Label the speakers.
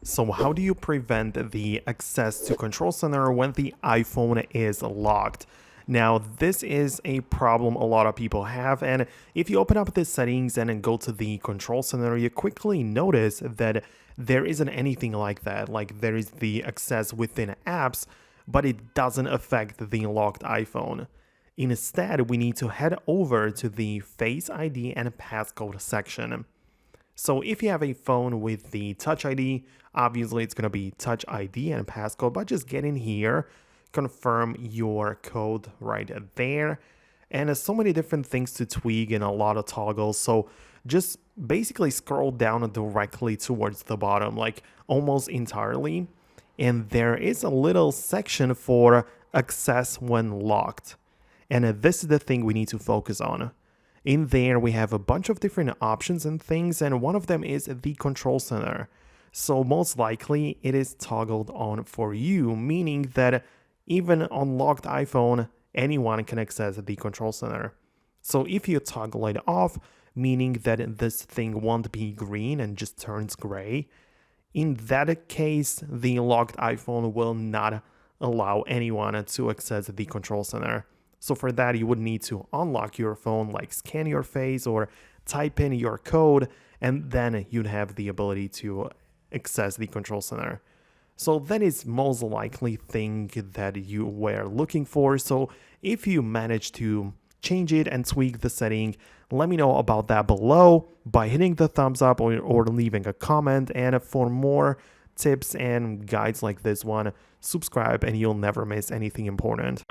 Speaker 1: So how do you prevent the access to control center when the iPhone is locked? Now, this is a problem a lot of people have, and if you open up the settings and then go to the control center, you quickly notice that there isn't anything like that. Like there is the access within apps, but it doesn't affect the locked iPhone. Instead, we need to head over to the Face ID and passcode section. So if you have a phone with the Touch ID, obviously it's going to be Touch ID and passcode, but just get in here, confirm your code right there. And there's so many different things to tweak and a lot of toggles. So just basically scroll down directly towards the bottom, like almost entirely. And there is a little section for access when locked. And this is the thing we need to focus on. In there, we have a bunch of different options and things, and one of them is the control center. So most likely it is toggled on for you, meaning that even on locked iPhone, anyone can access the control center. So if you toggle it off, meaning that this thing won't be green and just turns gray, in that case, the locked iPhone will not allow anyone to access the control center. So for that, you would need to unlock your phone, like scan your face or type in your code, and then you'd have the ability to access the control center. So that is most likely thing that you were looking for. So if you manage to change it and tweak the setting, let me know about that below by hitting the thumbs up or leaving a comment. And for more tips and guides like this one, subscribe and you'll never miss anything important.